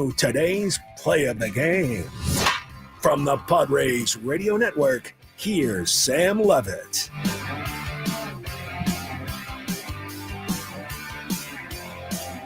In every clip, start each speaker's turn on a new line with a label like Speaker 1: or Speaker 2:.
Speaker 1: to today's play of the game. From the Padres Radio Network, here's Sam Levitt.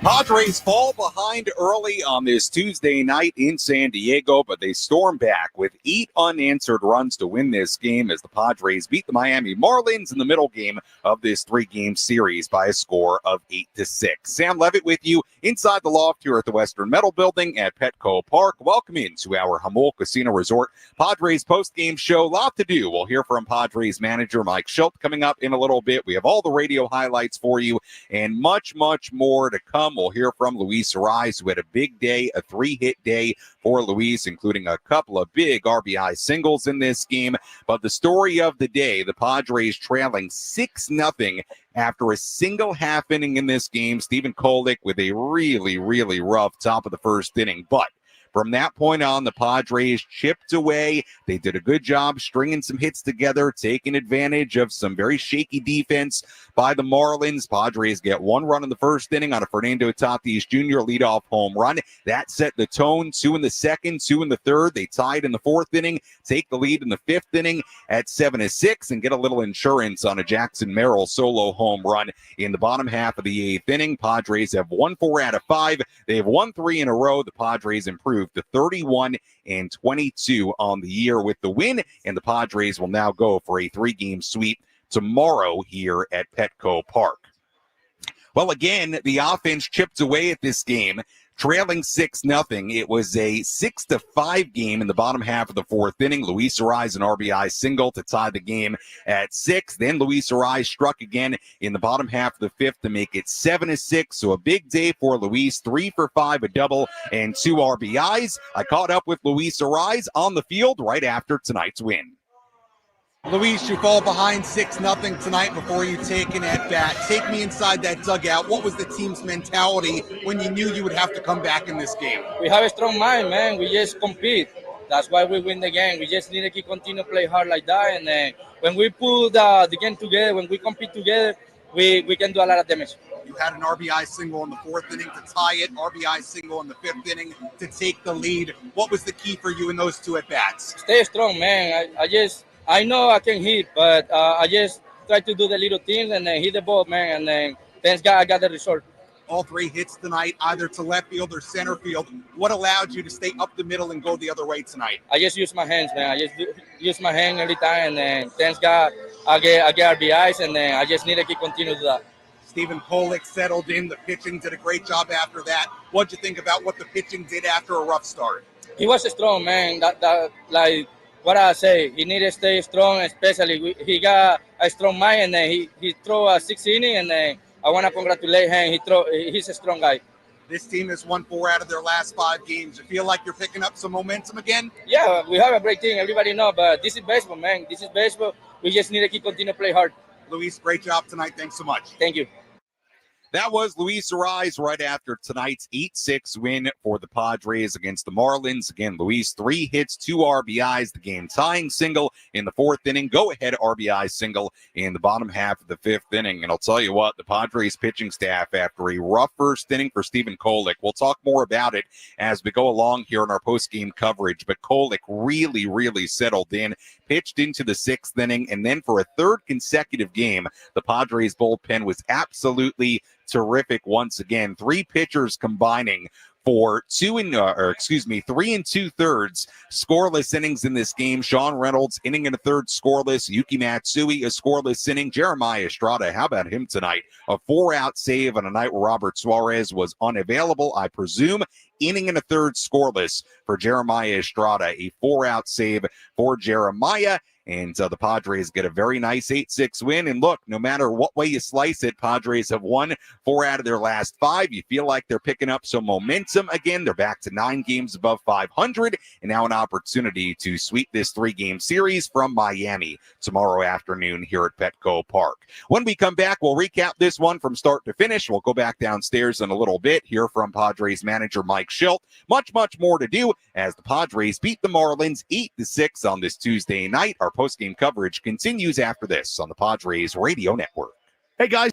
Speaker 2: Padres fall behind early on this Tuesday night in San Diego, but they storm back with 8 unanswered runs to win this game as the Padres beat the Miami Marlins in the middle game of this 3-game series by a score of 8-6. Sam Levitt with you inside the loft here at the Western Metal Building at Petco Park. Welcome into our Jamul Casino Resort Padres post-game show. Lot to do. We'll hear from Padres manager Mike Shildt coming up in a little bit. We have all the radio highlights for you and much, much more to come. We'll hear from Luis Arraez, who had a big day, a 3-hit day for Luis, including a couple of big RBI singles in this game. But the story of the day, the Padres trailing 6-0 after a single half inning in this game. Stephen Kolek with a really, really rough top of the first inning. But from that point on, the Padres chipped away. They did a good job stringing some hits together, taking advantage of some very shaky defense by the Marlins. Padres get 1 run in the first inning on a Fernando Tatis Jr. leadoff home run. That set the tone. 2 in the second, 2 in the third. They tied in the 4th inning, take the lead in the 5th inning at 7-6, and get a little insurance on a Jackson Merrill solo home run in the bottom half of the 8th inning. Padres have won 4 out of 5. They have won 3 in a row. The Padres improved to 31-22 on the year with the win, and the Padres will now go for a 3-game sweep tomorrow here at Petco Park. Well, again, the offense chipped away at this game, trailing 6-0. It was a 6-5 game in the bottom half of the 4th inning. Luis Arraez an RBI single to tie the game at 6. Then Luis Arraez struck again in the bottom half of the 5th to make it 7-6. So a big day for Luis, 3 for 5, a double, and 2 RBIs. I caught up with Luis Arraez on the field right after tonight's win.
Speaker 3: Luis, you fall behind 6-0 tonight before you take an at-bat. Take me inside that dugout. What was the team's mentality when you knew you would have to come back in this game?
Speaker 4: We have a strong mind, man. We just compete. That's why we win the game. We just need to keep continue to play hard like that. And when we put the game together, when we compete together, we can do a lot of damage.
Speaker 3: You had an RBI single in the 4th inning to tie it, RBI single in the 5th inning to take the lead. What was the key for you in those 2 at-bats?
Speaker 4: Stay strong, man. I know I can hit, but I just try to do the little things and then hit the ball, man. And then thanks God I got the result.
Speaker 3: All 3 hits tonight, either to left field or center field. What allowed you to stay up the middle and go the other way tonight?
Speaker 4: I just use my hands, man. I just use my hand every time, and then thanks God I get RBIs, and then I just need to keep continue to do that.
Speaker 3: Stephen Kolek settled in. The pitching did a great job after that. What'd you think about what the pitching did after a rough start?
Speaker 4: He was strong, man. That like what I say, he need to stay strong, especially he got a strong mind, and then he throw a 6th inning, and then I want to congratulate him. He's a strong guy.
Speaker 3: This team has won 4 out of their last 5 games. You feel like you're picking up some momentum again?
Speaker 4: Yeah, we have a great team. Everybody know, but this is baseball, man. This is baseball. We just need to keep continue to play hard.
Speaker 3: Luis, great job tonight. Thanks so much.
Speaker 4: Thank you.
Speaker 2: That was Luis Arraez right after tonight's 8-6 win for the Padres against the Marlins. Again, Luis, 3 hits, 2 RBIs, the game-tying single in the 4th inning, go-ahead RBI single in the bottom half of the 5th inning. And I'll tell you what, the Padres pitching staff, after a rough first inning for Stephen Kolek, we'll talk more about it as we go along here in our post-game coverage, but Kolek really, really settled in, pitched into the 6th inning, and then for a 3rd consecutive game, the Padres bullpen was absolutely terrific once again. 3 pitchers combining for 3 2/3 scoreless innings in this game. Sean Reynolds, inning and a third scoreless. Yuki Matsui, a scoreless inning. Jeremiah Estrada, how about him tonight? A 4-out save on a night where Robert Suarez was unavailable, I presume. Inning and a third scoreless for Jeremiah Estrada. A 4-out save for Jeremiah. And the Padres get a very nice 8-6 win. And look, no matter what way you slice it, Padres have won 4 out of their last 5. You feel like they're picking up some momentum again. They're back to 9 games above 500, and now an opportunity to sweep this 3-game series from Miami tomorrow afternoon here at Petco Park. When we come back, we'll recap this one from start to finish. We'll go back downstairs in a little bit, hear from Padres manager Mike Shildt. Much, much more to do as the Padres beat the Marlins 8-6 on this Tuesday night. Our post-game coverage continues after this on the Padres Radio Network.
Speaker 1: Hey, guys.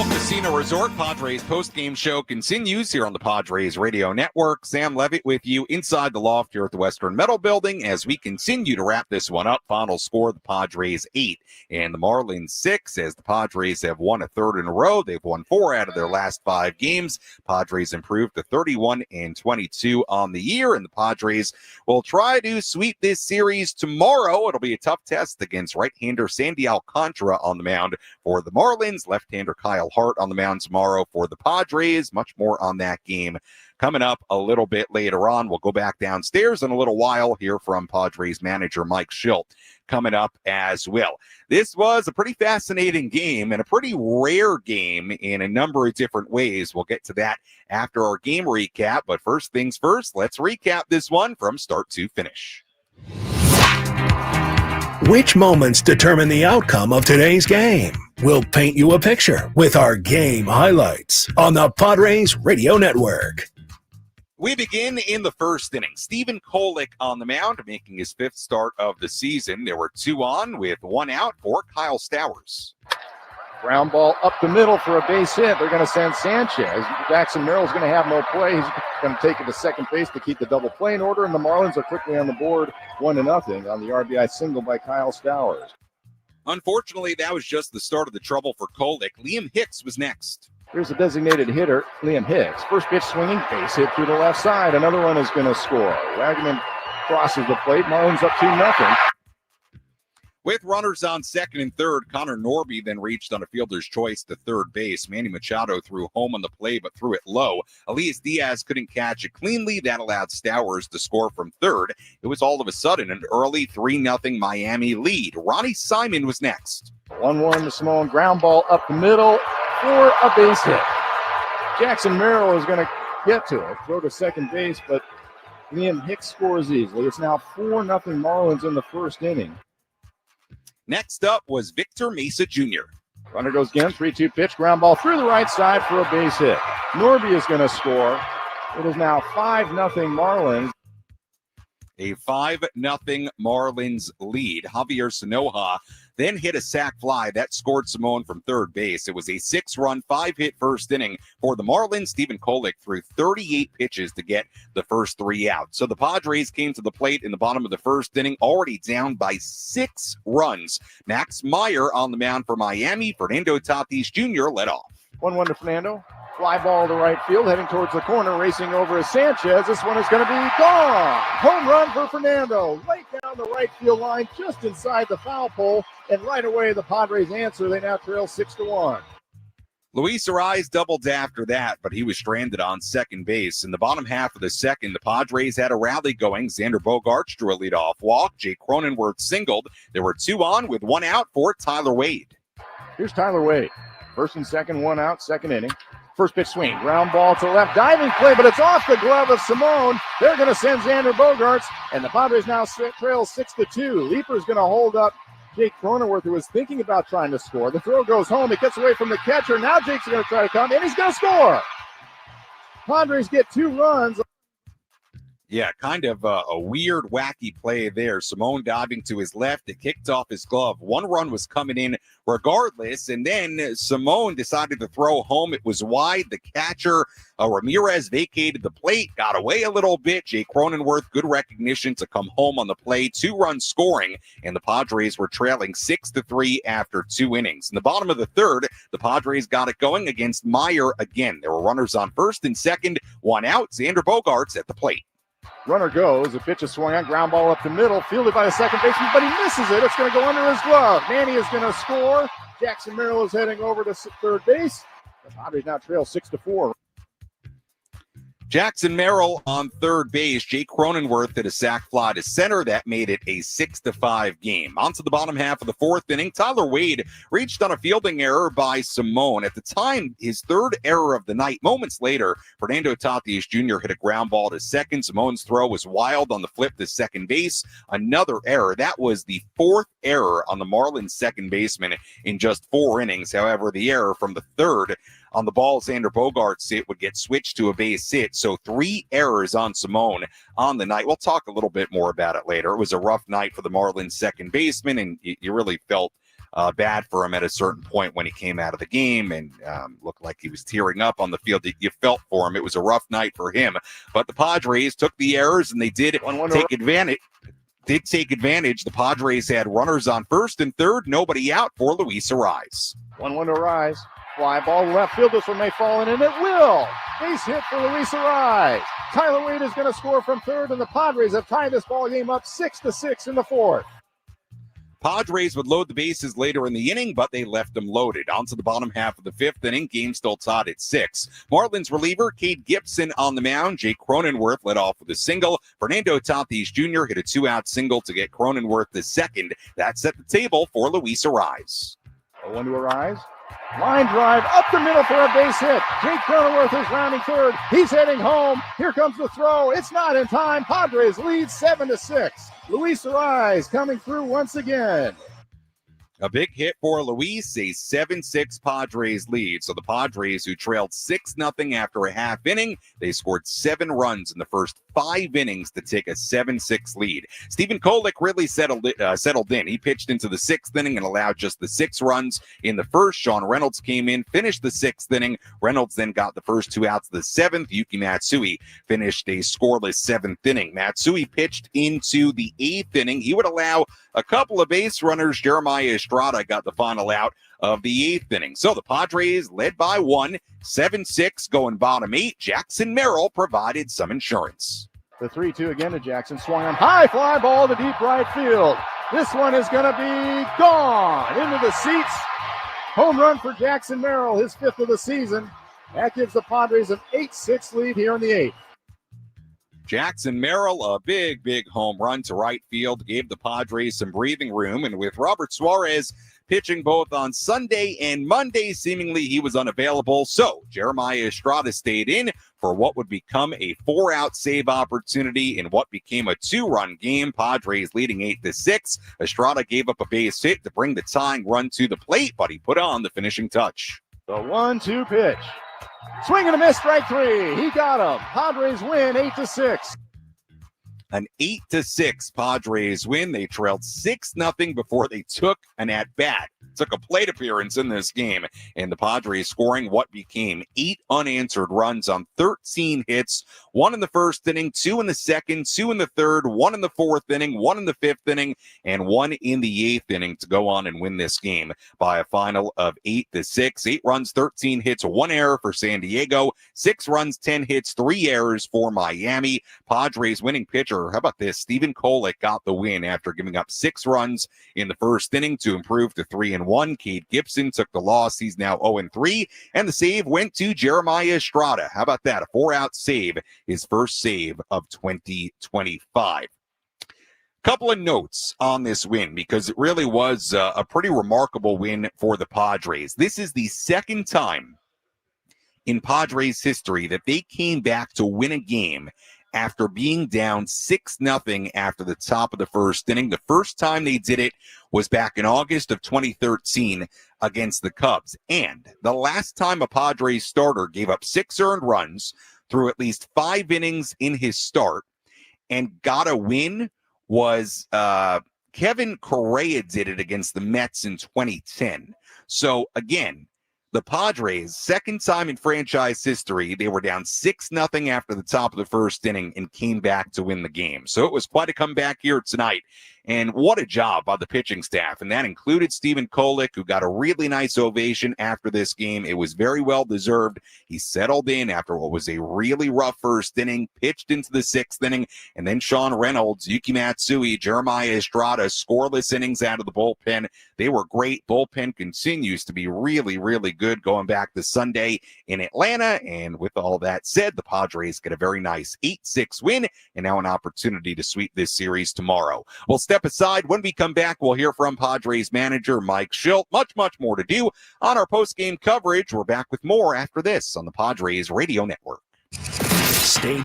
Speaker 2: Jamul Casino Resort Padres postgame show continues here on the Padres Radio Network. Sam Levitt with you inside the loft here at the Western Metal Building as we continue to wrap this one up. Final score, the Padres 8 and the Marlins 6, as the Padres have won a third in a row. They've won 4 out of their last 5 games. Padres improved to 31-22 on the year, and the Padres will try to sweep this series tomorrow. It'll be a tough test against right-hander Sandy Alcantara on the mound for the Marlins, left-hander Kyle Hart on the mound tomorrow for the Padres. Much more on that game coming up a little bit later on. We'll go back downstairs in a little while, hear from Padres manager Mike Shildt coming up as well. This was a pretty fascinating game and a pretty rare game in a number of different ways. We'll get to that after our game recap, but first things first, let's recap this one from start to finish.
Speaker 1: Which moments determine the outcome of today's game? We'll paint you a picture with our game highlights on the Padres Radio Network.
Speaker 2: We begin in the first inning. Stephen Kolek on the mound, making his 5th start of the season. There were 2 on with 1 out for Kyle Stowers.
Speaker 5: Ground ball up the middle for a base hit. They're going to send Sanchez. Jackson Merrill's going to have no play. He's going to take it to second base to keep the double play in order, and the Marlins are quickly on the board 1-0 on the RBI single by Kyle Stowers.
Speaker 2: Unfortunately, that was just the start of the trouble for Kolek. Liam Hicks was next.
Speaker 5: Here's a designated hitter, Liam Hicks. First pitch swinging, base hit through the left side. Another one is going to score. Wagner crosses the plate. Marlins up 2-0.
Speaker 2: With runners on second and third, Connor Norby then reached on a fielder's choice to third base. Manny Machado threw home on the play, but threw it low. Elias Diaz couldn't catch it cleanly. That allowed Stowers to score from third. It was all of a sudden an early 3-0 Miami lead. Ronnie Simon was next.
Speaker 5: 1-1 to Simone. Ground ball up the middle for a base hit. Jackson Merrill is going to get to it. Throw to second base, but Liam Hicks scores easily. It's now 4-0 Marlins in the first inning.
Speaker 2: Next up was Victor Mesa Jr.
Speaker 5: Runner goes again, 3-2 pitch, ground ball through the right side for a base hit. Norby is going to score. It is now 5-0 Marlins.
Speaker 2: A 5-0 Marlins lead. Javier Sanoja then hit a sac fly. That scored Simone from third base. It was a 6-run, 5-hit first inning for the Marlins. Stephen Kolek threw 38 pitches to get the first 3 out. So the Padres came to the plate in the bottom of the first inning, already down by 6 runs. Max Meyer on the mound for Miami. Fernando Tatis Jr. led off.
Speaker 5: 1-1 to Fernando. Fly ball to right field, heading towards the corner, racing over is Sanchez. This one is going to be gone. Home run for Fernando, right down the right field line, just inside the foul pole, and right away the Padres answer. They now trail 6-1.
Speaker 2: Luis Ariz doubled after that, but he was stranded on second base. In the bottom half of the second, the Padres had a rally going. Xander Bogaerts drew a leadoff walk. Jake Cronenworth singled. There were 2 on with 1 out for Tyler Wade.
Speaker 5: Here's Tyler Wade. First and second, 1 out, second inning. First pitch swing, ground ball to left, diving play, but it's off the glove of Simone. They're going to send Xander Bogaerts, and the Padres now trail 6-2. Leaper's going to hold up Jake Cronenworth, who was thinking about trying to score. The throw goes home. It gets away from the catcher. Now Jake's going to try to come, and he's going to score. Padres get 2 runs.
Speaker 2: Yeah, kind of a weird, wacky play there. Simone diving to his left. It kicked off his glove. 1 run was coming in regardless, and then Simone decided to throw home. It was wide. The catcher, Ramirez, vacated the plate, got away a little bit. Jake Cronenworth, good recognition to come home on the play. 2-run scoring, and the Padres were trailing 6-3 after 2 innings. In the bottom of the third, the Padres got it going against Meyer again. There were runners on first and second, 1 out. Xander Bogaerts at the plate.
Speaker 5: Runner goes. The pitch is swung on. Ground ball up the middle. Fielded by the second baseman, but he misses it. It's going to go under his glove. Manny is going to score. Jackson Merrill is heading over to third base. The Padres now trail 6-4.
Speaker 2: Jackson Merrill on third base. Jake Cronenworth hit a sac fly to center. That made it a 6-5 game. On to the bottom half of the fourth inning. Tyler Wade reached on a fielding error by Simone. At the time, his 3rd error of the night. Moments later, Fernando Tatis Jr. hit a ground ball to second. Simone's throw was wild on the flip to second base. Another error. That was the 4th error on the Marlins second baseman in just 4 innings. However, the error from the 3rd on the ball Xander Bogaerts hit would get switched to a base hit. So 3 errors on Simone on the night. We'll talk a little bit more about it later. It was a rough night for the Marlins second baseman, and you really felt bad for him at a certain point when he came out of the game and looked like he was tearing up on the field. You felt for him. It was a rough night for him. But the Padres took the errors, and they did take advantage. The Padres had runners on first and third, nobody out for Luis Arraez.
Speaker 5: 1-1 to Arraez. Fly ball to left field. This one may fall in, and it will. Base hit for Luis Arraez. Tyler Wade is going to score from third, and the Padres have tied this ball game up 6-6 in the fourth.
Speaker 2: Padres would load the bases later in the inning, but they left them loaded. On to the bottom half of the fifth inning, game still tied at 6. Marlins reliever Cade Gibson on the mound. Jake Cronenworth led off with a single. Fernando Tatis Jr. hit a 2-out single to get Cronenworth the second. That set the table for Luis Arraez.
Speaker 5: 0-1 to Arraez. Line drive up the middle for a base hit. Jake Cronenworth is rounding third. He's heading home. Here comes the throw. It's not in time. Padres lead 7-6. Luis Arraez coming through once again.
Speaker 2: A big hit for Luis, a 7-6 Padres lead. So the Padres, who trailed 6-0 after a half inning, they scored 7 runs in the first 5 innings to take a 7-6 lead. Stephen Kolek really settled in. He pitched into the 6th inning and allowed just the 6 runs in the first. Sean Reynolds came in, finished the 6th inning. Reynolds then got the first 2 outs of the 7th. Yuki Matsui finished a scoreless 7th inning. Matsui pitched into the 8th inning. He would allow a couple of base runners. Jeremiah Estrada got the final out of the 8th inning. So the Padres led by 1, 7-6 going bottom 8. Jackson Merrill provided some insurance.
Speaker 5: The 3-2 again to Jackson. Swung on high fly ball to deep right field. This one is going to be gone into the seats. Home run for Jackson Merrill, his 5th of the season. That gives the Padres an 8-6 lead here in the 8th.
Speaker 2: Jackson Merrill, a big home run to right field, gave the Padres some breathing room. And with Robert Suarez pitching both on Sunday and Monday, seemingly he was unavailable. So Jeremiah Estrada stayed in for what would become a 4-out save opportunity in what became a 2-run game. Padres leading 8-6. Estrada gave up a base hit to bring the tying run to the plate, but he put on the finishing touch.
Speaker 5: The 1-2 pitch. Swing and a miss, strike 3. He got him. Padres win 8-6.
Speaker 2: An 8-6 Padres win. They trailed 6-0 before they took an at-bat. Took a plate appearance in this game, and the Padres scoring what became 8 unanswered runs on 13 hits. 1 in the first inning, 2 in the second, 2 in the third, 1 in the 4th inning, 1 in the 5th inning, and 1 in the 8th inning to go on and win this game by a final of 8-6. 8 runs, 13 hits, 1 error for San Diego. 6 runs, 10 hits, 3 errors for Miami. Padres winning pitcher, how about this? Stephen Kolek got the win after giving up 6 runs in the first inning to improve to 3-1. Cade Gibson took the loss. He's now 0-3. And the save went to Jeremiah Estrada. How about that? A 4-out save, his first save of 2025. Couple of notes on this win, because it really was a pretty remarkable win for the Padres. This is the second time in Padres history that they came back to win a game after being down 6-0 after the top of the first inning. The first time they did it was back in August of 2013 against the Cubs. And the last time a Padres starter gave up 6 earned runs through at least 5 innings in his start and got a win was Kevin Correa did it against the Mets in 2010. So again, the Padres, second time in franchise history, they were down 6-0 after the top of the first inning and came back to win the game. So it was quite a comeback here tonight. And what a job by the pitching staff. And that included Stephen Kolek, who got a really nice ovation after this game. It was very well deserved. He settled in after what was a really rough first inning, pitched into the 6th inning, and then Sean Reynolds, Yuki Matsui, Jeremiah Estrada, scoreless innings out of the bullpen. They were great. Bullpen continues to be really, really good going back to Sunday in Atlanta. And with all that said, the Padres get a very nice 8-6 win and now an opportunity to sweep this series tomorrow. We'll step aside. When we come back, we'll hear from Padres manager Mike Shildt. Much more to do on our post-game coverage. We're back with more after this on the Padres Radio Network.
Speaker 1: Stay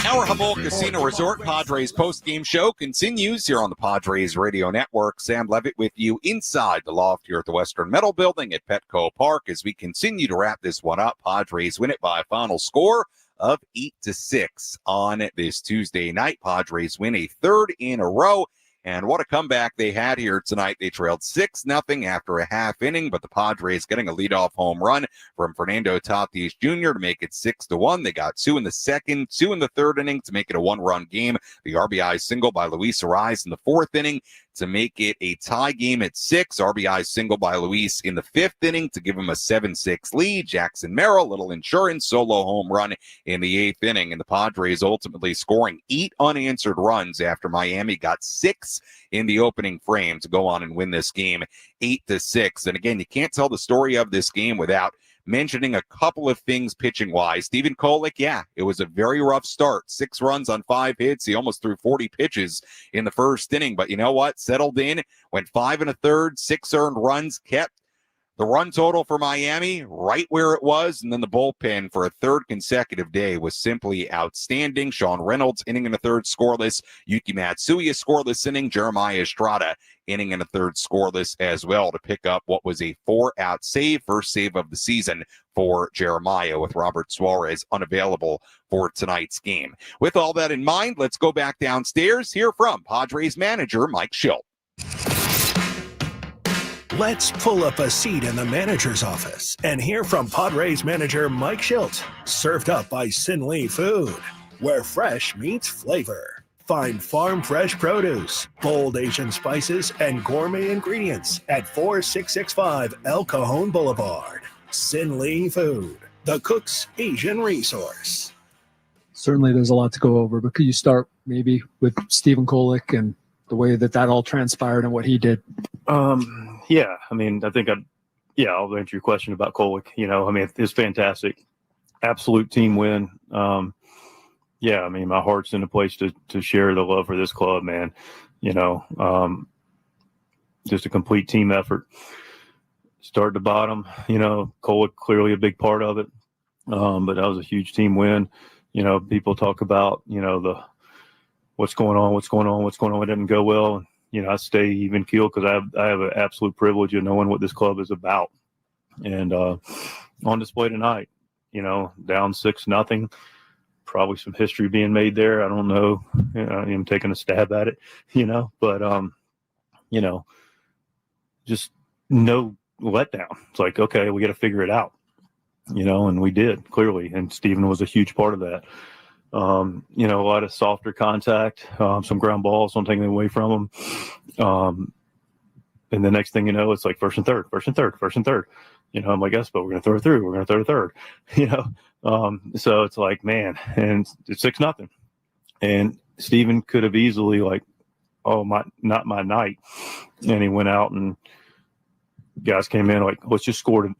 Speaker 2: Our Jamul Casino Resort Padres post-game show continues here on the Padres Radio Network. Sam Levitt with you inside the loft here at the Western Metal Building at Petco Park as we continue to wrap this one up. Padres win it by a final score of 8-6 on this Tuesday night. Padres win a third in a row. And what a comeback they had here tonight. They trailed 6-0 after a half inning, but the Padres getting a leadoff home run from Fernando Tatis Jr. to make it 6-1. They got 2 in the second, 2 in the third inning to make it a one-run game. The RBI single by Luis Arraez in the fourth inning to make it a tie game at 6. RBI single by Luis in the fifth inning to give him a 7-6 lead. Jackson Merrill, little insurance, solo home run in the eighth inning. And the Padres ultimately scoring 8 unanswered runs after Miami got 6 in the opening frame to go on and win this game 8-6. And again, you can't tell the story of this game without mentioning a couple of things pitching-wise. Stephen Kolek, yeah, it was a very rough start. 6 runs on 5 hits. He almost threw 40 pitches in the first inning. But you know what? Settled in, went 5 1/3, 6 earned runs, kept the run total for Miami right where it was, and then the bullpen for a third consecutive day was simply outstanding. Sean Reynolds, inning in the third, scoreless. Yuki Matsuya, scoreless inning. Jeremiah Estrada, inning in the third, scoreless as well to pick up what was a 4-out save, first save of the season for Jeremiah, with Robert Suarez unavailable for tonight's game. With all that in mind, let's go back downstairs, hear from Padres manager Mike Shildt.
Speaker 1: Let's pull up a seat in the manager's office and hear from Padres manager Mike Shildt, served up by Sin Lee Food, where fresh meets flavor. Find farm fresh produce, bold Asian spices, and gourmet ingredients at 4665 El Cajon Boulevard. Sin Lee Food, the cook's Asian resource.
Speaker 6: Certainly there's a lot to go over, but could you start maybe with Stephen Kolek and the way that all transpired and what he did?
Speaker 7: Yeah, I mean, I think I'll answer your question about Kolek. You know, I mean, it's fantastic. Absolute team win. Yeah, I mean, my heart's in a place to share the love for this club, man. You know, just a complete team effort. Start to bottom, you know, Kolek clearly a big part of it. But that was a huge team win. You know, people talk about, you know, what's going on. It didn't go well. You know, I stay even keel because I have an absolute privilege of knowing what this club is about. And on display tonight, you know, down 6-0, probably some history being made there. I don't know. I'm taking a stab at it, you know, but, you know, just no letdown. It's like, okay, we got to figure it out, you know, and we did clearly. And Stephen was a huge part of that. You know, a lot of softer contact, some ground balls, don't take them away from them. And the next thing you know, it's like first and third. You know, I'm like, yes, but we're going to throw it through. We're going to throw it third, you know? So it's like, man, and it's 6-0. And Stephen could have easily like, not my night. And he went out and guys came in like, let's just score. And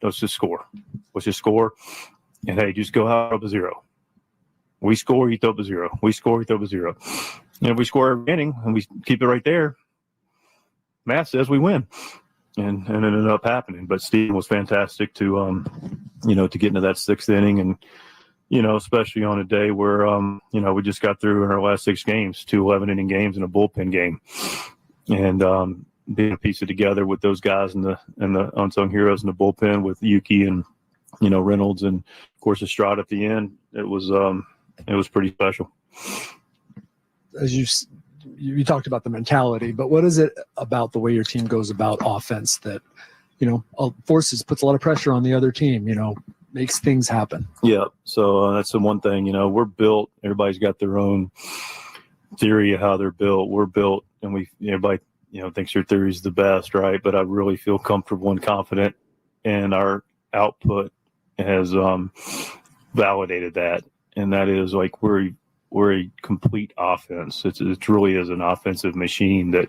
Speaker 7: hey, just go out of a 0. We score, you throw up a 0. We score, you throw up a 0. And if we score every inning and we keep it right there, math says we win. And it ended up happening. But Steve was fantastic to, you know, to get into that 6th inning. And, you know, especially on a day where, you know, we just got through in our last 6 games, 2 11-inning games and a bullpen game. And being a piece of together with those guys and the unsung heroes in the bullpen with Yuki and, you know, Reynolds and, of course, Estrada at the end, it was pretty special.
Speaker 6: As you talked about the mentality, but what is it about the way your team goes about offense that, you know, puts a lot of pressure on the other team, you know, makes things happen?
Speaker 7: Yeah. So that's the one thing, you know, we're built, everybody's got their own theory of how they're built. We're built and everybody, you know, thinks your theory is the best, right? But I really feel comfortable and confident, and our output has validated that. And that is like we're a complete offense. It really is an offensive machine that,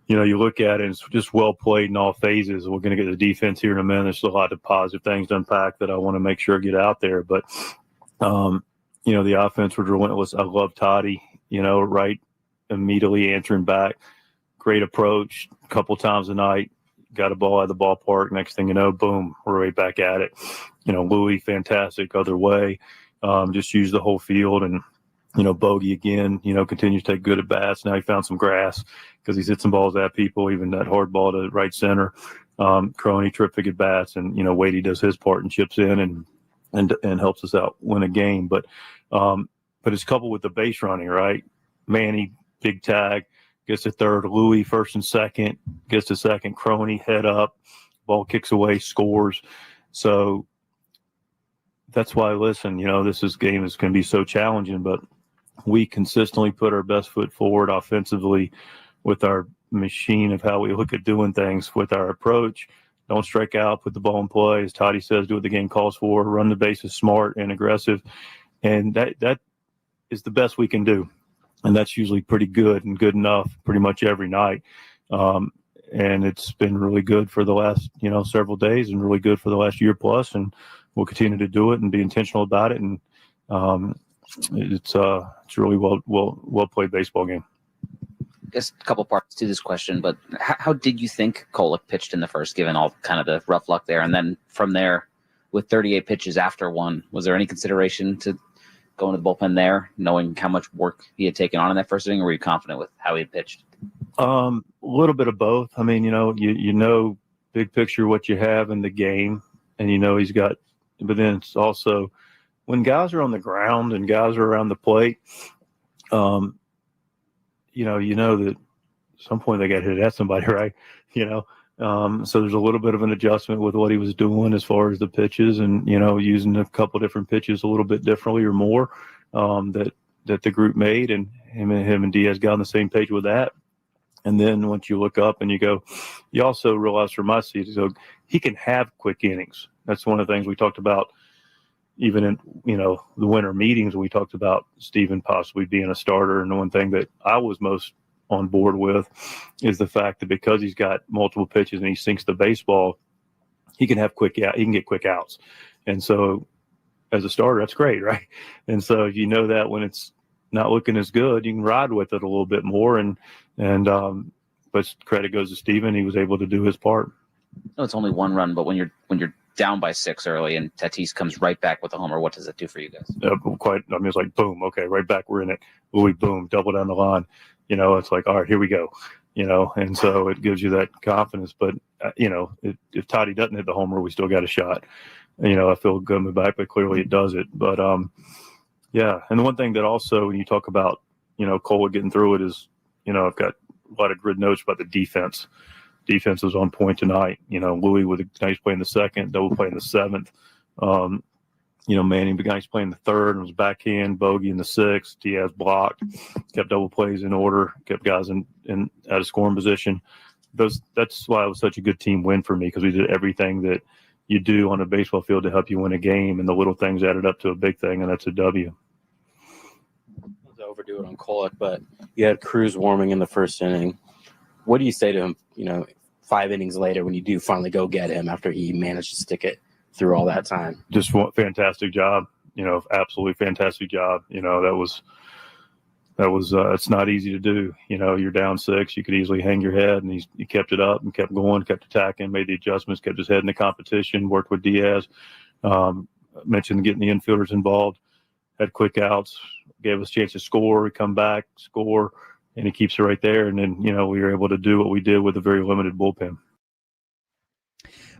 Speaker 7: you know, you look at it, it's just well played in all phases. We're going to get the defense here in a minute. There's a lot of positive things to unpack that I want to make sure I get out there. But, you know, the offense was relentless. I love Toddy, you know, right, immediately answering back. Great approach a couple times a night. Got a ball out of the ballpark. Next thing you know, boom, we're right back at it. You know, Louis, fantastic other way. Just use the whole field. And, Bogey again, continues to take good at bats. Now he found some grass because he's hit some balls at people, even that hard ball to right center. Crony, terrific at bats, and Wadey does his part and chips in and helps us out win a game. But it's coupled with the base running, right? Manny, big tag, gets to third. Louis, first and second, gets to second. Crony, head up, ball kicks away, scores. So that's why, listen, this game is going to be so challenging, but we consistently put our best foot forward offensively with our machine of how we look at doing things with our approach. Don't strike out, put the ball in play. As Toddy says, do what the game calls for, run the bases smart and aggressive. And that is the best we can do. And that's usually pretty good and good enough pretty much every night. And it's been really good for the last, several days and really good for the last year plus. And we'll continue to do it and be intentional about it. And it's really well played baseball game.
Speaker 8: I guess a couple parts to this question, but how did you think Kolek pitched in the first, given all kind of the rough luck there? And then from there, with 38 pitches after one, was there any consideration to go into the bullpen there, knowing how much work he had taken on in that first inning, or were you confident with how he had pitched?
Speaker 7: A little bit of both. I mean, you know, big picture what you have in the game, and he's got. But then it's also when guys are on the ground and guys are around the plate. You know that at some point they got hit at somebody, right? So there's a little bit of an adjustment with what he was doing as far as the pitches, and using a couple different pitches a little bit differently or more that the group made, and him and Diaz got on the same page with that. And then once you look up and you go, you also realize from my seat, so he can have quick innings. That's one of the things we talked about, even in the winter meetings. We talked about Steven possibly being a starter, and the one thing that I was most on board with is the fact that because he's got multiple pitches and he sinks the baseball, he can have he can get quick outs. And so as a starter, that's great, right? And so if that when it's not looking as good, you can ride with it a little bit more. But credit goes to Steven. He was able to do his part.
Speaker 8: No, it's only one run, but when you're down by 6 early and Tatis comes right back with a homer, what does it do for you guys?
Speaker 7: It's like, boom, okay, right back, we're in it. Louis, boom, double down the line. It's like, all right, here we go. And so it gives you that confidence. But, if Toddy doesn't hit the homer, we still got a shot. I feel good coming back, but clearly it does it. But, yeah. And the one thing that also, when you talk about, Cole getting through it is, I've got a lot of grid notes about the defense. Defense was on point tonight. Louis with a nice play in the second, double play in the seventh. Manny, the guy's playing the third and was backhand, bogey in the sixth. Diaz blocked, kept double plays in order, kept guys in out of scoring position. That's why it was such a good team win for me, because we did everything that you do on a baseball field to help you win a game, and the little things added up to a big thing, and that's a W.
Speaker 9: Not to overdo it on Kolek, but you had Cruz warming in the first inning. What do you say to him, 5 innings later when you do finally go get him after he managed to stick it through all that time?
Speaker 7: Just one fantastic job, absolutely fantastic job. That was it's not easy to do. You're down 6, you could easily hang your head, and he kept it up and kept going, kept attacking, made the adjustments, kept his head in the competition, worked with Diaz. Mentioned getting the infielders involved, had quick outs, gave us a chance to score, come back, score, and he keeps it right there. And then, we were able to do what we did with a very limited bullpen.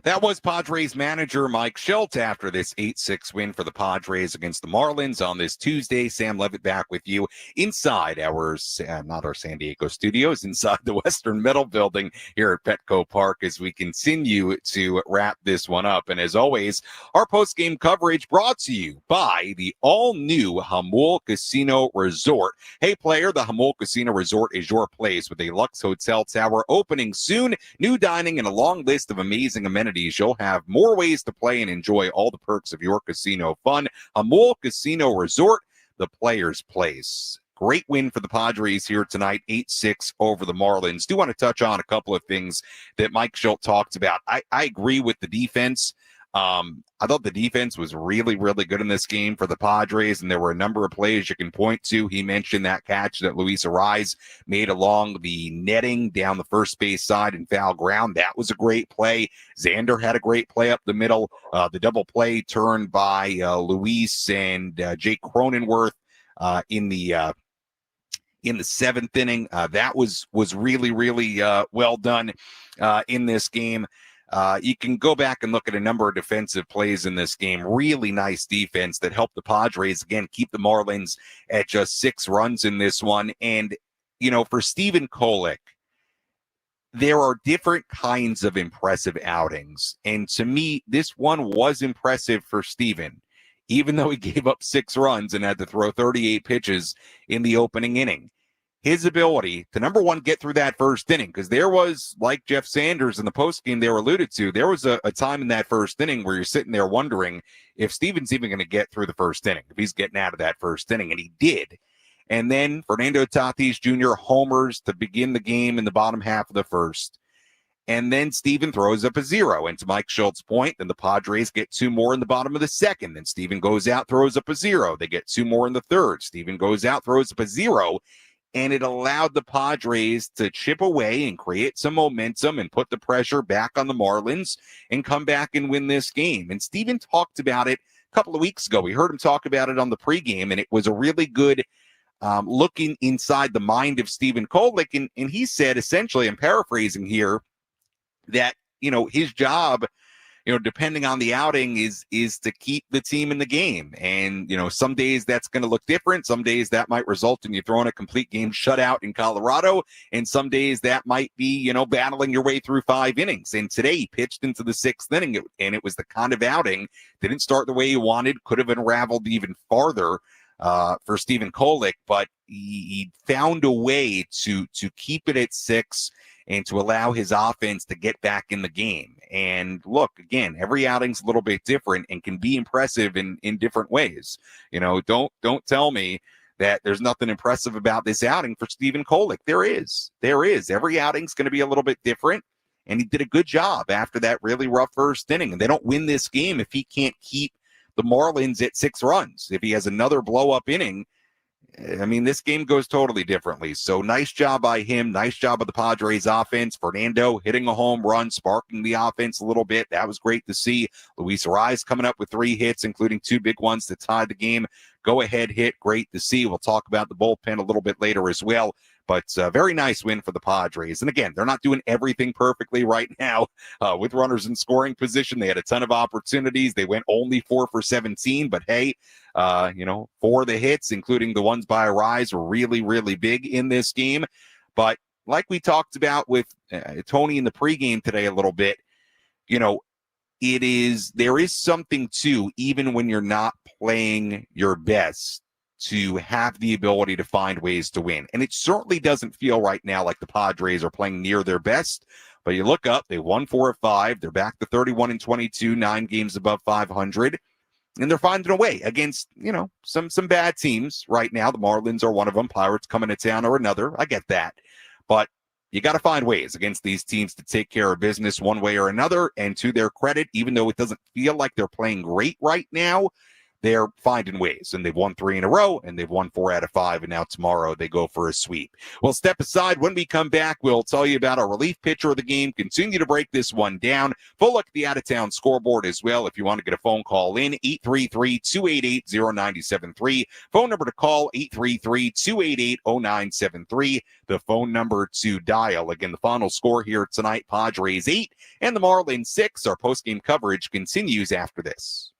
Speaker 2: That was Padres manager Mike Shildt after this 8-6 win for the Padres against the Marlins on this Tuesday. Sam Levitt back with you inside not our San Diego studios, inside the Western Metal Building here at Petco Park as we continue to wrap this one up. And as always, our post-game coverage brought to you by the all-new Jamul Casino Resort. Hey, player, the Jamul Casino Resort is your place with a Lux Hotel Tower opening soon, new dining, and a long list of amazing amenities. You'll have more ways to play and enjoy all the perks of your casino fun. Jamul Casino Resort, the player's place. Great win for the Padres here tonight, 8-6 over the Marlins. Do want to touch on a couple of things that Mike Shildt talked about. I agree with the defense. I thought the defense was really, really good in this game for the Padres, and there were a number of plays you can point to. He mentioned that catch that Luis Arraez made along the netting down the first base side in foul ground. That was a great play. Xander had a great play up the middle. The double play turned by Luis and Jake Cronenworth in the seventh inning. That was really, really well done in this game. You can go back and look at a number of defensive plays in this game. Really nice defense that helped the Padres, again, keep the Marlins at just 6 runs in this one. And, for Stephen Kolek, there are different kinds of impressive outings. And to me, this one was impressive for Stephen, even though he gave up 6 runs and had to throw 38 pitches in the opening inning. His ability to, number one, get through that first inning, because there was, like Jeff Sanders in the postgame they were alluded to, there was a time in that first inning where you're sitting there wondering if Stephen's even going to get through the first inning, if he's getting out of that first inning, and he did. And then Fernando Tatis Jr. homers to begin the game in the bottom half of the first. And then Stephen throws up a 0. And to Mike Shilt's point, then the Padres get 2 more in the bottom of the second. Then Stephen goes out, throws up a 0. They get 2 more in the third. Stephen goes out, throws up a 0. And it allowed the Padres to chip away and create some momentum and put the pressure back on the Marlins and come back and win this game. And Stephen talked about it a couple of weeks ago. We heard him talk about it on the pregame, and it was a really good looking inside the mind of Stephen Kolek. And he said, essentially, I'm paraphrasing here, that, his job, depending on the outing, is to keep the team in the game. And, some days that's going to look different. Some days that might result in you throwing a complete game shutout in Colorado. And some days that might be, battling your way through 5 innings. And today he pitched into the 6th inning, and it was the kind of outing, didn't start the way he wanted, could have unraveled even farther for Stephen Kolek, but he found a way to keep it at 6 and to allow his offense to get back in the game. And look, again, every outing's a little bit different and can be impressive in different ways. Don't tell me that there's nothing impressive about this outing for Stephen Kolek. There is. Every outing's going to be a little bit different, and he did a good job after that really rough first inning. And they don't win this game if he can't keep the Marlins at 6 runs. If he has another blow-up inning, this game goes totally differently. So nice job by him. Nice job of the Padres offense. Fernando hitting a home run, sparking the offense a little bit. That was great to see. Luis Arraez coming up with 3 hits, including 2 big ones to tie the game. Go-ahead hit. Great to see. We'll talk about the bullpen a little bit later as well. But very nice win for the Padres. And again, they're not doing everything perfectly right now with runners in scoring position. They had a ton of opportunities. They went only 4 for 17. But hey, 4 of the hits, including the ones by Arraez, were really, really big in this game. But like we talked about with Tony in the pregame today a little bit, there is something to, even when you're not playing your best, to have the ability to find ways to win. And it certainly doesn't feel right now like the Padres are playing near their best. But you look up, they won 4 of 5. They're back to 31-22, 9 games above 500. And they're finding a way against, some bad teams right now. The Marlins are one of them. Pirates coming to town are another. I get that. But you got to find ways against these teams to take care of business one way or another. And to their credit, even though it doesn't feel like they're playing great right now, they're finding ways, and they've won 3 in a row, and they've won 4 out of 5, and now tomorrow they go for a sweep. We'll step aside. When we come back, we'll tell you about our relief pitcher of the game, continue to break this one down. Full look at the out-of-town scoreboard as well. If you want to get a phone call in, 833-288-0973. Phone number to call, 833-288-0973. The phone number to dial. Again, the final score here tonight, Padres 8 and the Marlins 6. Our postgame coverage continues after this.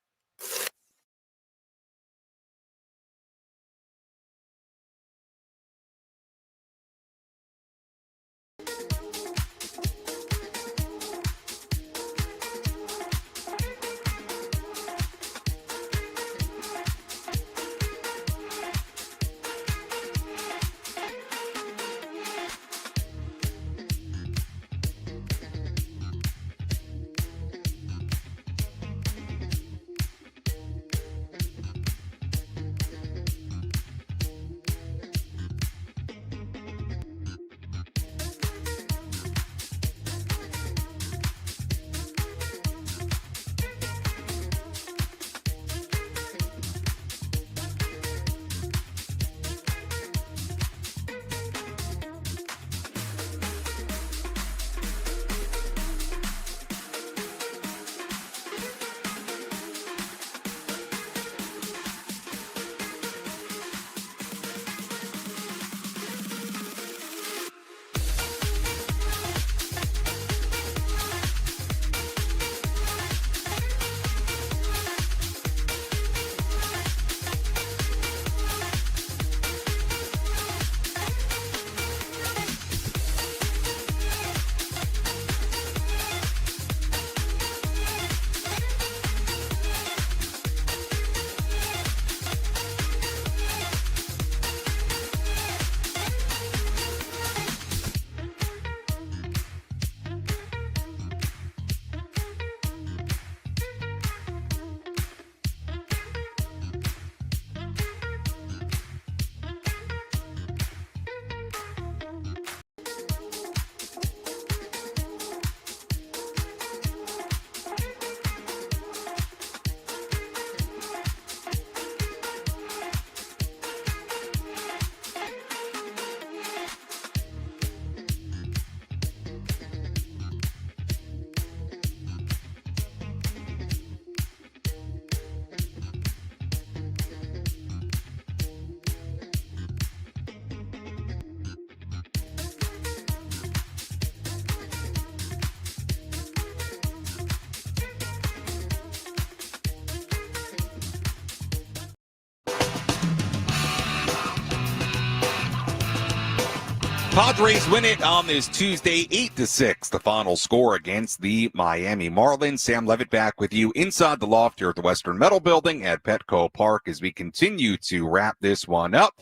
Speaker 2: Padres win it on this Tuesday, 8-6, the final score against the Miami Marlins. Sam Levitt back with you inside the loft here at the Western Metal Building at Petco Park as we continue to wrap this one up.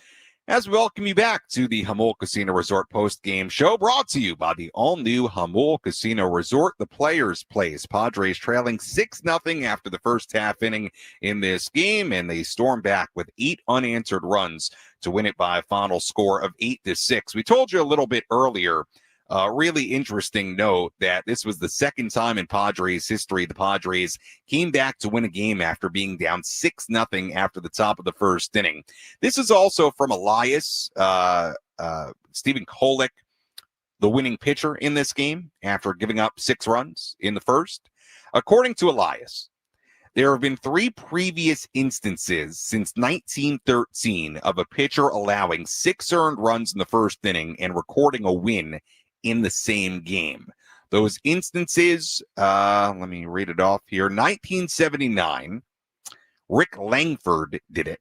Speaker 2: As we welcome you back to the Jamul Casino Resort post-game show, brought to you by the all-new Jamul Casino Resort, the Players' Place. Padres trailing 6-0 after the first half inning in this game, and they storm back with 8 unanswered runs to win it by a final score of 8-6. We told you a little bit earlier, really interesting note, that this was the second time in Padres history the Padres came back to win a game after being down 6-0 after the top of the first inning. This is also from Elias, Stephen Kolek, the winning pitcher in this game after giving up 6 runs in the first. According to Elias, there have been 3 previous instances since 1913 of a pitcher allowing 6 earned runs in the first inning and recording a win in the same game. Those instances, let me read it off here. 1979, Rick Langford did it.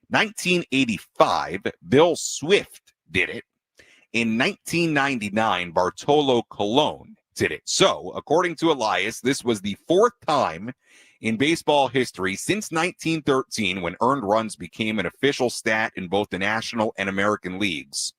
Speaker 2: 1985, Bill Swift did it. In 1999, Bartolo Colon did it. So, according to Elias, this was the 4th time in baseball history since 1913 when earned runs became an official stat in both the National and American leagues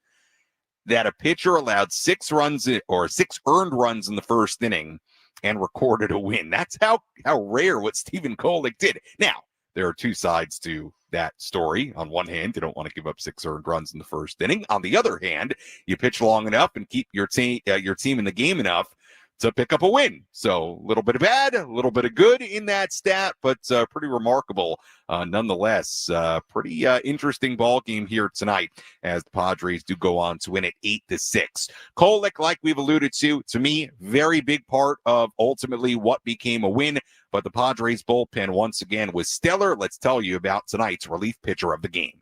Speaker 2: that a pitcher allowed 6 runs or 6 earned runs in the first inning and recorded a win. That's how rare what Stephen Kolek did. Now, there are 2 sides to that story. On one hand, you don't want to give up 6 earned runs in the first inning. On the other hand, you pitch long enough and keep your team in the game enough to pick up a win. So a little bit of bad, a little bit of good in that stat, but pretty remarkable nonetheless. Pretty interesting ball game here tonight as the Padres do go on to win it 8-6. Kolek, like we've alluded to me, very big part of ultimately what became a win, but the Padres bullpen once again was stellar. Let's tell you about tonight's relief pitcher of the game.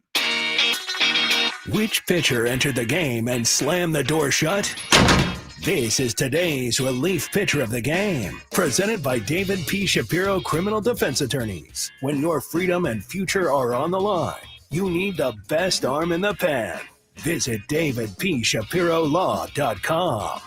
Speaker 1: Which pitcher entered the game and slammed the door shut? This is today's relief pitcher of the game, presented by David P. Shapiro Criminal Defense Attorneys. When your freedom and future are on the line, you need the best arm in the pen. Visit davidpshapirolaw.com.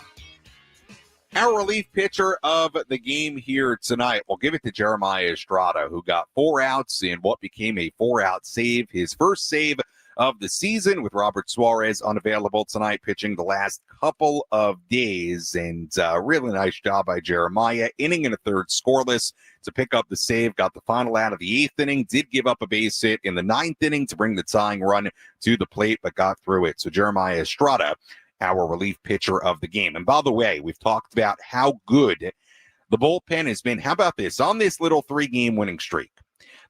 Speaker 2: Our relief pitcher of the game here tonight, we'll give it to Jeremiah Estrada, who got 4 outs in what became a 4-out save, his first save of the season, with Robert Suarez unavailable tonight, pitching the last couple of days. And really nice job by Jeremiah. Inning and a third scoreless to pick up the save. Got the final out of the 8th inning. Did give up a base hit in the 9th inning to bring the tying run to the plate, but got through it. So Jeremiah Estrada, our relief pitcher of the game. And by the way, we've talked about how good the bullpen has been. How about this? On this little 3-game winning streak,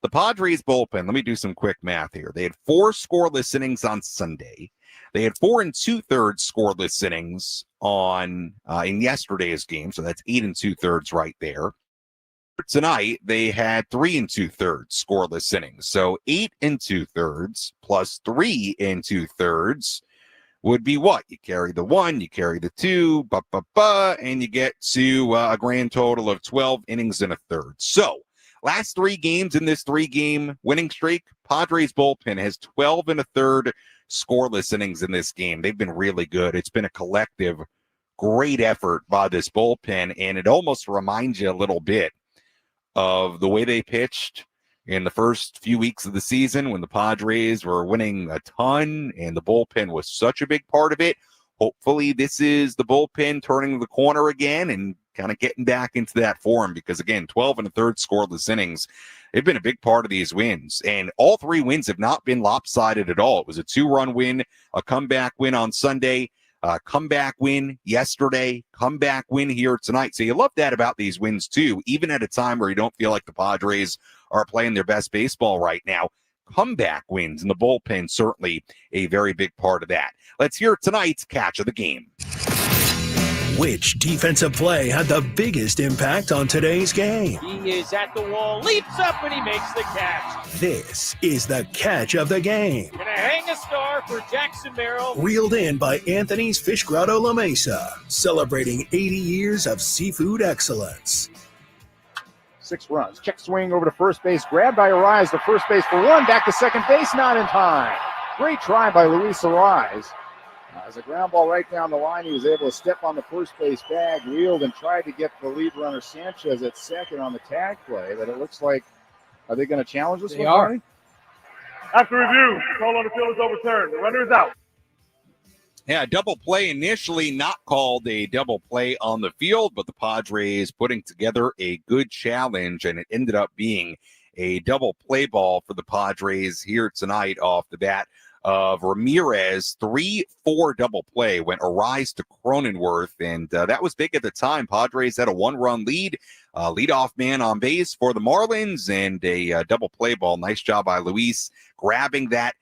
Speaker 2: the Padres bullpen, let me do some quick math here. They had 4 scoreless innings on Sunday. They had 4 2/3 scoreless innings on in yesterday's game, so that's 8 2/3 right there. Tonight, they had 3 2/3 scoreless innings. So 8 2/3 plus 3 2/3 would be what? You carry the 1, you carry the 2, and you get to a grand total of 12 innings and a third. So, last 3 games in this 3-game winning streak, Padres bullpen has 12 1/3 scoreless innings in this game. They've been really good. It's been a collective great effort by this bullpen, and it almost reminds you a little bit of the way they pitched in the first few weeks of the season when the Padres were winning a ton and the bullpen was such a big part of it. Hopefully this is the bullpen turning the corner again and kind of getting back into that form, because again, 12 1/3 scoreless innings, they've been a big part of these wins, and all 3 wins have not been lopsided at all. It was a 2-run win, a comeback win on Sunday, comeback win yesterday, comeback win here tonight. So you love that about these wins too, even at a time where you don't feel like the Padres are playing their best baseball right now. Comeback wins, and the bullpen certainly a very big part of that. Let's hear tonight's catch of the game.
Speaker 1: Which defensive play had the biggest impact on today's game?
Speaker 10: He is at the wall, leaps up, and he makes the catch.
Speaker 1: This is the catch of the game.
Speaker 10: Gonna hang a star for Jackson Merrill.
Speaker 1: Reeled in by Anthony's Fish Grotto La Mesa, celebrating 80 years of seafood excellence.
Speaker 5: 6 runs. Check swing over to first base. Grabbed by Arise to first base for 1. Back to second base. Not in time. Great try by Luis Arise. As a ground ball right down the line, he was able to step on the first base bag, wheeled, and tried to get the lead runner Sanchez at second on the tag play. But it looks like, are they going to challenge this one?
Speaker 11: They are.
Speaker 5: Marty?
Speaker 10: After review, call on the field is overturned. The runner is out.
Speaker 2: Yeah, double play initially, not called a double play on the field, but the Padres putting together a good challenge, and it ended up being a double play ball for the Padres here tonight off the bat of Ramirez. 3-4 double play went a rise to Cronenworth, and that was big at the time. Padres had a one-run lead, leadoff man on base for the Marlins, and a double play ball. Nice job by Luis grabbing that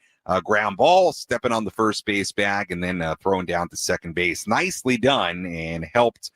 Speaker 2: ground ball, stepping on the first base bag, and then throwing down to second base. Nicely done, and helped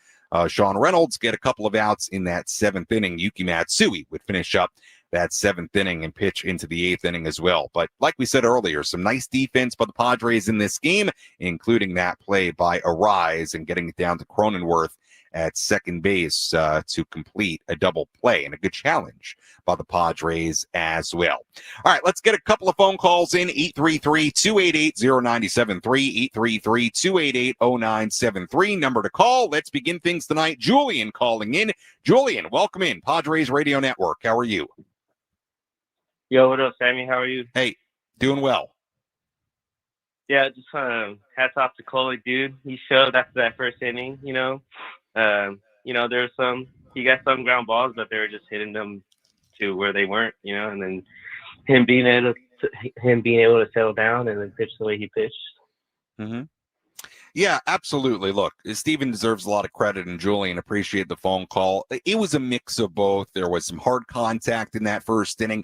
Speaker 2: Sean Reynolds get a couple of outs in that seventh inning. Yuki Matsui would finish up that seventh inning and pitch into the eighth inning as well. But like we said earlier, some nice defense by the Padres in this game, including that play by Arise and getting it down to Cronenworth at second base to complete a double play, and a good challenge by the Padres as well. All right, let's get a couple of phone calls in. 833-288-0973, 833-288-0973, number to call. Let's begin things tonight. Julian calling in. Julian, welcome in. Padres Radio Network. How are you?
Speaker 12: Yo, what up, Sammy? How are you?
Speaker 2: He doing well.
Speaker 12: Yeah, just hats off to Kolek, dude. He showed after that first inning, there's he got some ground balls, but they were just hitting them to where they weren't, and then him being able to settle down and then pitch the way he pitched.
Speaker 2: Mm-hmm. Yeah, absolutely. Look, Steven deserves a lot of credit, and Julian, appreciate the phone call. It was a mix of both. There was some hard contact in that first inning.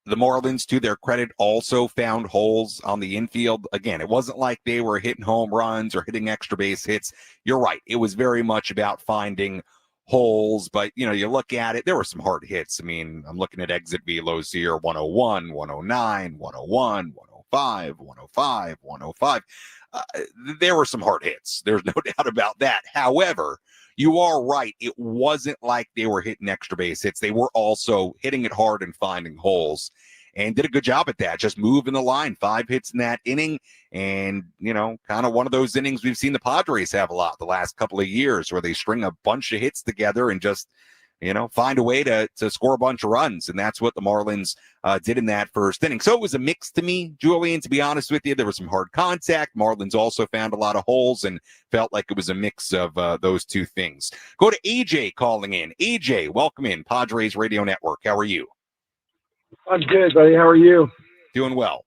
Speaker 2: The Marlins, to their credit, also found holes on the infield. Again, it wasn't like they were hitting home runs or hitting extra base hits. You're right. It was very much about finding holes, but, you look at it, there were some hard hits. I mean, I'm looking at exit velos here, 101, 109, 101, 105, 105, 105. There were some hard hits. There's no doubt about that. However, you are right. It wasn't like they were hitting extra base hits. They were also hitting it hard and finding holes, and did a good job at that. Just moving the line. 5 hits in that inning, and, kind of one of those innings we've seen the Padres have a lot the last couple of years, where they string a bunch of hits together and just, find a way to score a bunch of runs. And that's what the Marlins did in that first inning. So it was a mix to me, Julian, to be honest with you. There was some hard contact. Marlins also found a lot of holes, and felt like it was a mix of those two things. Go to AJ calling in. AJ, welcome in. Padres Radio Network. How are you?
Speaker 13: I'm good, buddy. How are you?
Speaker 2: Doing well.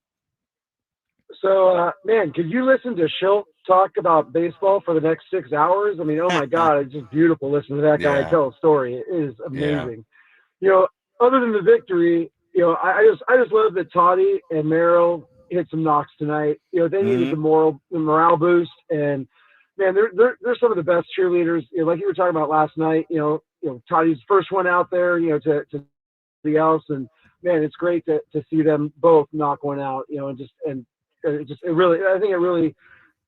Speaker 13: So, man, could you listen to Shildt talk about baseball for the next 6 hours? I mean, oh my God, it's just beautiful listening to that guy tell a story. It is amazing. Other than the victory, I just love that Toddy and Merrill hit some knocks tonight. They needed the morale boost, and man, they're some of the best cheerleaders. Like you were talking about last night. Toddy's first one out there. To the else, and man, it's great to see them both knock one out.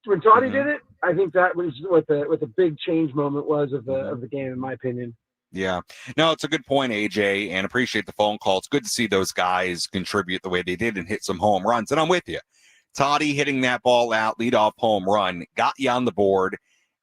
Speaker 13: When Toddy did it, I think that was what the big change moment was of the game, in my opinion.
Speaker 2: Yeah. No, it's a good point, AJ, and appreciate the phone call. It's good to see those guys contribute the way they did and hit some home runs. And I'm with you. Toddy hitting that ball out, leadoff home run, got you on the board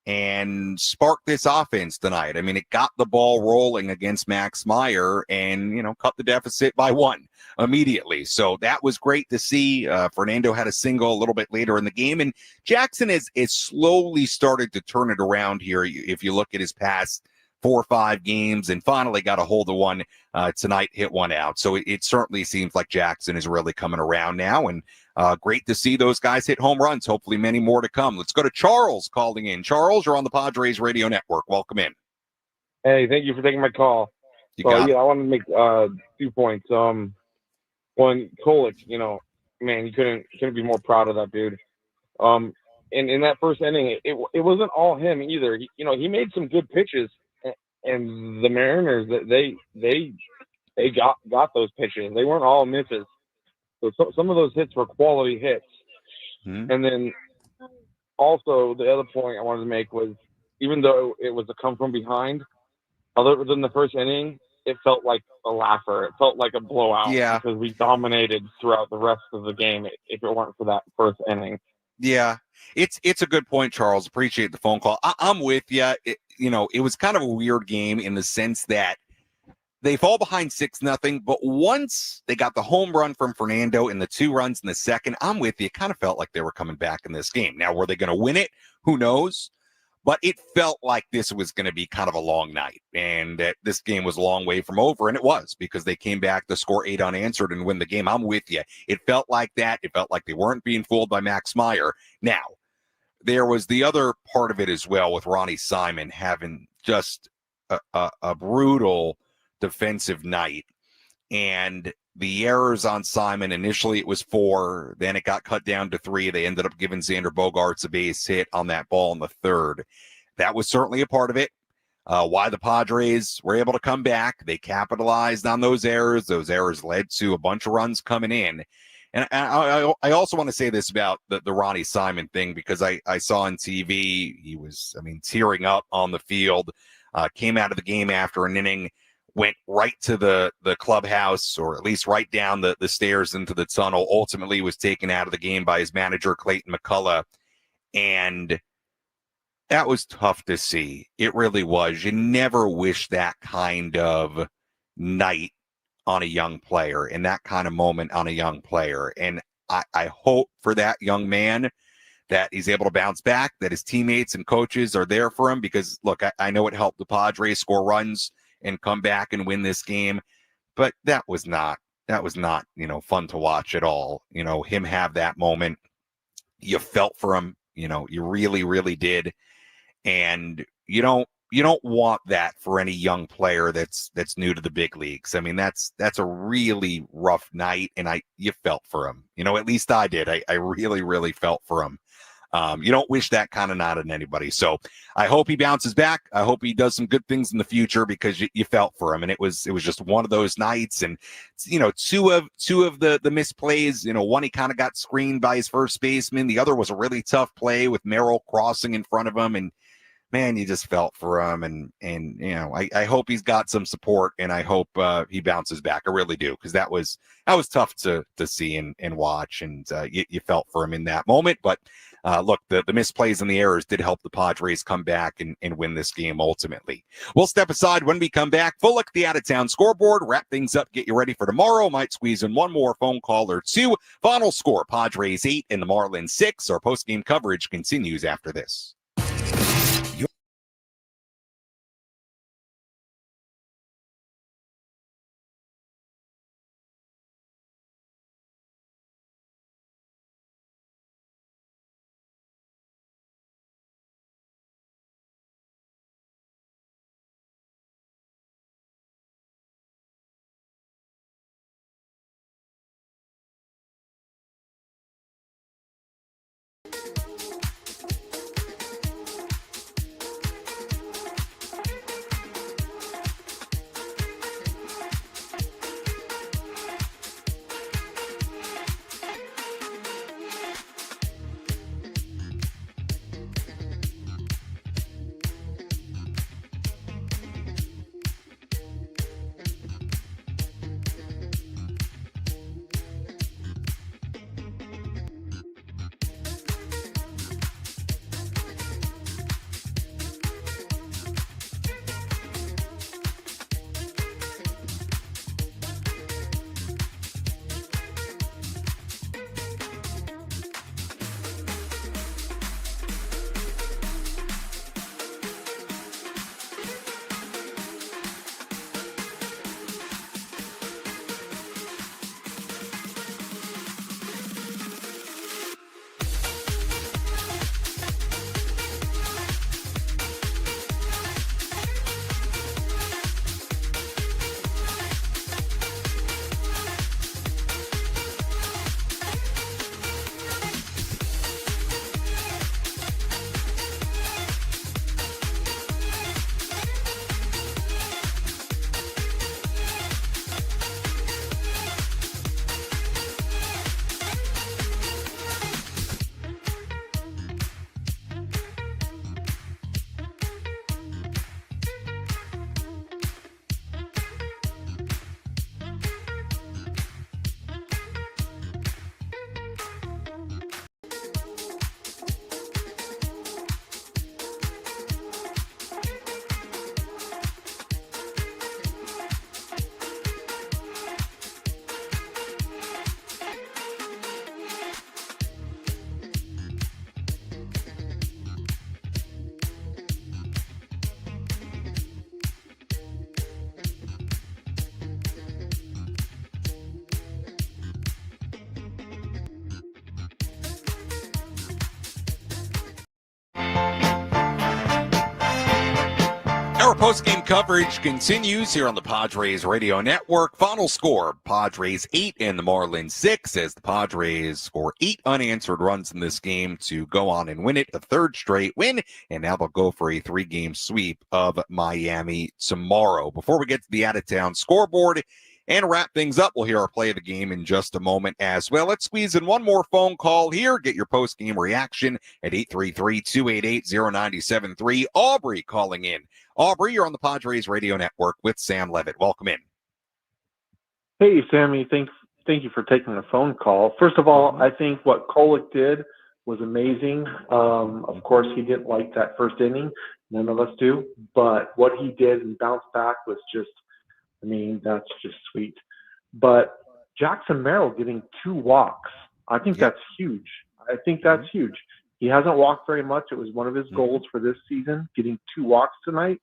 Speaker 2: and sparked this offense tonight. I mean, it got the ball rolling against Max Meyer and, cut the deficit by 1 immediately. So that was great to see. Fernando had a single a little bit later in the game, and Jackson is slowly started to turn it around here. If you look at his past 4 or 5 games, and finally got a hold of one tonight, hit one out. So it certainly seems like Jackson is really coming around now, and great to see those guys hit home runs. Hopefully many more to come. Let's go to Charles calling in. Charles, you're on the Padres Radio Network. Welcome in.
Speaker 14: Hey, thank you for taking my call. I want to make 2 points. One, Kolek, man, you couldn't be more proud of that dude. And in that first inning, it wasn't all him either. He made some good pitches, and the Mariners, they got those pitches. They weren't all misses. So some of those hits were quality hits.
Speaker 2: Mm-hmm.
Speaker 14: And then also the other point I wanted to make was, even though it was a come from behind, other than the first inning, it felt like a laugher. It felt like a blowout because we dominated throughout the rest of the game if it weren't for that first inning.
Speaker 2: Yeah, it's a good point, Charles. Appreciate the phone call. I'm with you. It was kind of a weird game in the sense that they fall behind 6-0, but once they got the home run from Fernando and the 2 runs in the second, I'm with you. It kind of felt like they were coming back in this game. Now, were they going to win it? Who knows? But it felt like this was going to be kind of a long night and that this game was a long way from over. And it was, because they came back to score 8 unanswered and win the game. I'm with you. It felt like that. It felt like they weren't being fooled by Max Meyer. Now, there was the other part of it as well with Ronnie Simon having just a brutal defensive night. And the errors on Simon, initially it was 4, then it got cut down to 3. They ended up giving Xander Bogaerts a base hit on that ball in the 3rd. That was certainly a part of it. Why the Padres were able to come back. They capitalized on those errors. Those errors led to a bunch of runs coming in. And I also want to say this about the Ronnie Simon thing, because I saw on TV, he was, tearing up on the field, came out of the game after an inning, went right to the clubhouse, or at least right down the stairs into the tunnel, ultimately was taken out of the game by his manager, Clayton McCullough. And that was tough to see. It really was. You never wish that kind of night on a young player and that kind of moment on a young player. And I hope for that young man that he's able to bounce back, that his teammates and coaches are there for him, because look, I know it helped the Padres score runs and come back and win this game, but that was not, fun to watch at all. Him have that moment. You felt for him, you really, really did. And you don't want that for any young player that's new to the big leagues. That's a really rough night, and you felt for him. At least I did. I really, really felt for him. You don't wish that kind of night on anybody. So I hope he bounces back. I hope he does some good things in the future, because you felt for him, and it was just one of those nights. And two of the misplays. One, he kind of got screened by his first baseman. The other was a really tough play with Merrill crossing in front of him, and man, you just felt for him. And I hope he's got some support, and I hope he bounces back. I really do, because that was tough to see and watch, and you felt for him in that moment. But look, the misplays and the errors did help the Padres come back and win this game ultimately. We'll step aside when we come back. Full look at the out-of-town scoreboard, wrap things up, get you ready for tomorrow. Might squeeze in one more phone call or two. Final score, Padres 8 and the Marlins 6. Our postgame coverage continues after this. post-game coverage continues here on the Padres Radio Network. Final score, Padres 8 and the Marlins 6, as the Padres score 8 unanswered runs in this game to go on and win it, a third straight win, and now they'll go for a 3-game sweep of Miami tomorrow. Before we get to the out-of-town scoreboard and wrap things up, we'll hear our play of the game in just a moment as well. Let's squeeze in one more phone call here. Get your post-game reaction at 833-288-0973. Aubrey calling in. Aubrey, you're on the Padres Radio Network with Sam Levitt. Welcome in.
Speaker 11: Hey, Sammy. Thank you for taking the phone call. First of all, I think what Kolek did was amazing. Of course, he didn't like that first inning. None of us do. But what he did and bounced back was just, that's just sweet. But Jackson Merrill getting 2 walks, I think that's huge. That's huge. He hasn't walked very much. It was one of his goals for this season, getting 2 walks tonight.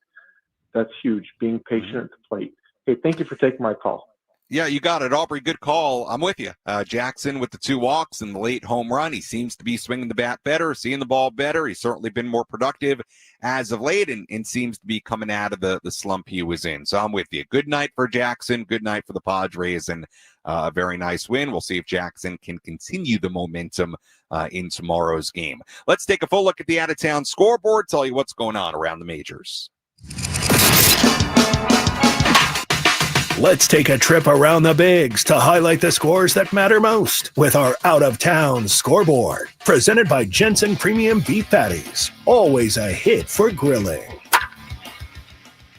Speaker 11: That's huge, being patient at the plate. Hey, thank you for taking my call.
Speaker 2: Yeah, you got it, Aubrey. Good call. I'm with you. Jackson with the 2 walks and the late home run. He seems to be swinging the bat better, seeing the ball better. He's certainly been more productive as of late and seems to be coming out of the slump he was in. So I'm with you. Good night for Jackson. Good night for the Padres, and a very nice win. We'll see if Jackson can continue the momentum in tomorrow's game. Let's take a full look at the out-of-town scoreboard, tell you what's going on around the majors.
Speaker 1: Let's take a trip around the bigs to highlight the scores that matter most with our out-of-town scoreboard. Presented by Jensen Premium Beef Patties. Always a hit for grilling.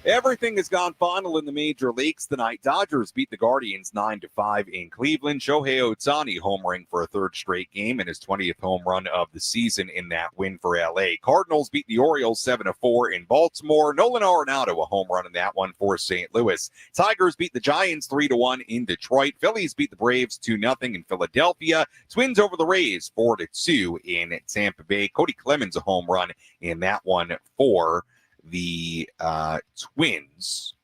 Speaker 2: Everything has gone final in the major leagues tonight. Dodgers beat the Guardians 9-5 in Cleveland. Shohei Ohtani homering for a 3rd straight game and his 20th home run of the season in that win for LA. Cardinals beat the Orioles 7-4 in Baltimore. Nolan Arenado a home run in that one for St. Louis. Tigers beat the Giants 3-1 in Detroit. Phillies beat the Braves 2-0 in Philadelphia. Twins over the Rays 4-2 in Tampa Bay. Cody Clemens a home run in that one for the Twins.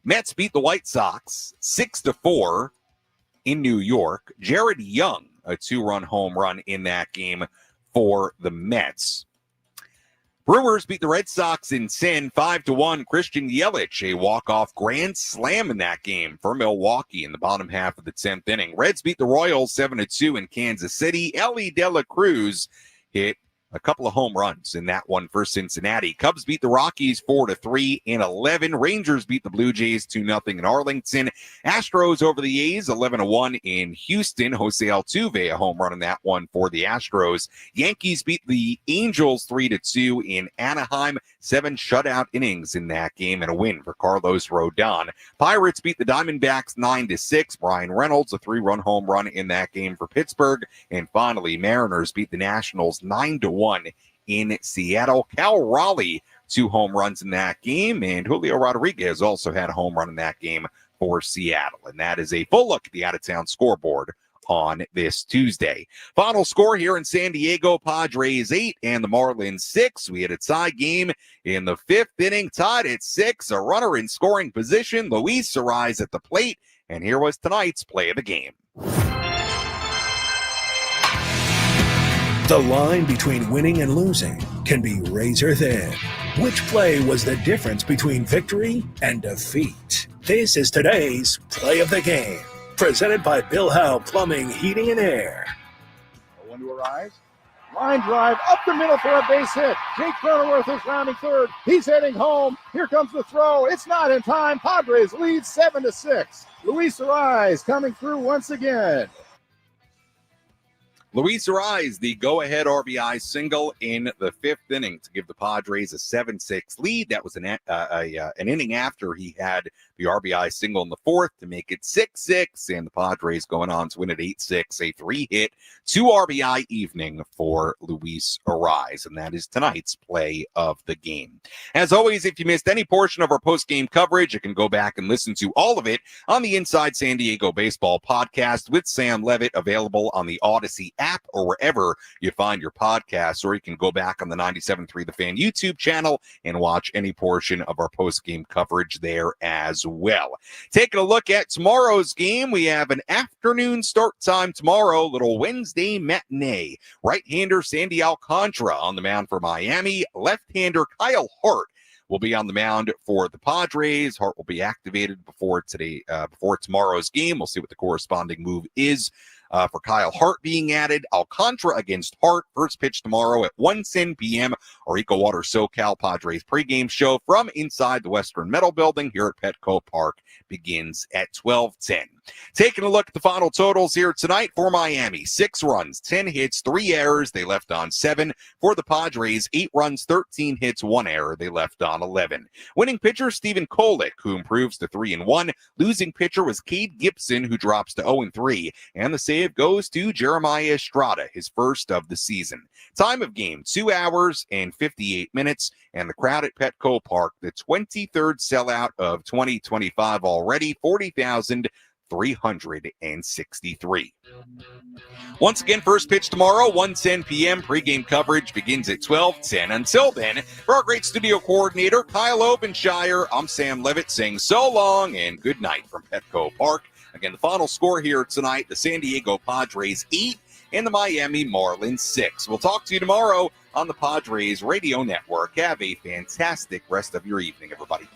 Speaker 2: Mets beat the White Sox 6-4 in New York. Jared Young, a 2-run home run in that game for the Mets. Brewers beat the Red Sox in Sin 5-1. Christian Yelich, a walk-off grand slam in that game for Milwaukee in the bottom half of the 10th inning. Reds beat the Royals 7-2 in Kansas City. Ellie De La Cruz hit a couple of home runs in that one for Cincinnati. Cubs beat the Rockies 4-3 in 11. Rangers beat the Blue Jays 2-0 in Arlington. Astros over the A's 11-1 in Houston. Jose Altuve a home run in that one for the Astros. Yankees beat the Angels 3-2 in Anaheim. 7 shutout innings in that game and a win for Carlos Rodon. Pirates beat the Diamondbacks 9-6. Brian Reynolds a 3-run home run in that game for Pittsburgh. And finally, Mariners beat the Nationals 9-1 in Seattle. Cal Raleigh 2 home runs in that game, and Julio Rodriguez also had a home run in that game for Seattle. And that is a full look at the out-of-town scoreboard on this Tuesday. Final score here in San Diego, Padres 8 and the Marlins 6. We had a tie game in the 5th inning, tied at 6, a runner in scoring position, Luis Ariz at the plate, and here was tonight's play of the game.
Speaker 1: The line between winning and losing can be razor thin. Which play was the difference between victory and defeat? This is today's play of the game. Presented by Bill Howe Plumbing, Heating, and Air.
Speaker 5: 1 to Ariz. Line drive up the middle for a base hit. Jake Cronenworth is rounding third. He's heading home. Here comes the throw. It's not in time. Padres lead 7-6. Luis Ariz coming through once again.
Speaker 2: Luis Ariz, the go-ahead RBI single in the 5th inning to give the Padres a 7-6 lead. That was an inning after he had the RBI single in the 4th to make it 6-6, and the Padres going on to win at 8-6, a 3-hit, 2 RBI evening for Luis Ariz, and that is tonight's play of the game. As always, if you missed any portion of our post-game coverage, you can go back and listen to all of it on the Inside San Diego Baseball podcast with Sam Levitt, available on the Odyssey app or wherever you find your podcasts, or you can go back on the 97.3 The Fan YouTube channel and watch any portion of our post-game coverage there as well. Taking a look at tomorrow's game, we have an afternoon start time tomorrow, little Wednesday matinee. Right-hander Sandy Alcantara on the mound for Miami. Left-hander Kyle Hart will be on the mound for the Padres. Hart will be activated before tomorrow's game. We'll see what the corresponding move is for Kyle Hart being added. Alcantara against Hart. First pitch tomorrow at 1:10 p.m. Our Eco Water SoCal Padres pregame show from inside the Western Metal Building here at Petco Park begins at 12:10. Taking a look at the final totals here tonight for Miami. 6 runs, 10 hits, 3 errors. They left on 7. For the Padres, 8 runs, 13 hits, 1 error. They left on 11. Winning pitcher, Stephen Kolek, who improves to 3-1. Losing pitcher was Cade Gibson, who drops to 0-3. And the save goes to Jeremiah Estrada, his first of the season. Time of game, 2 hours and 58 minutes. And the crowd at Petco Park, the 23rd sellout of 2025 already, 40,363. Once again, first pitch tomorrow, 1:10 p.m. Pre-game coverage begins at 12:10. Until then, for our great studio coordinator, Kyle Obenshire, I'm Sam Levitt saying so long and good night from Petco Park. Again, the final score here tonight, the San Diego Padres 8 and the Miami Marlins 6. We'll talk to you tomorrow on the Padres Radio Network. Have a fantastic rest of your evening, everybody.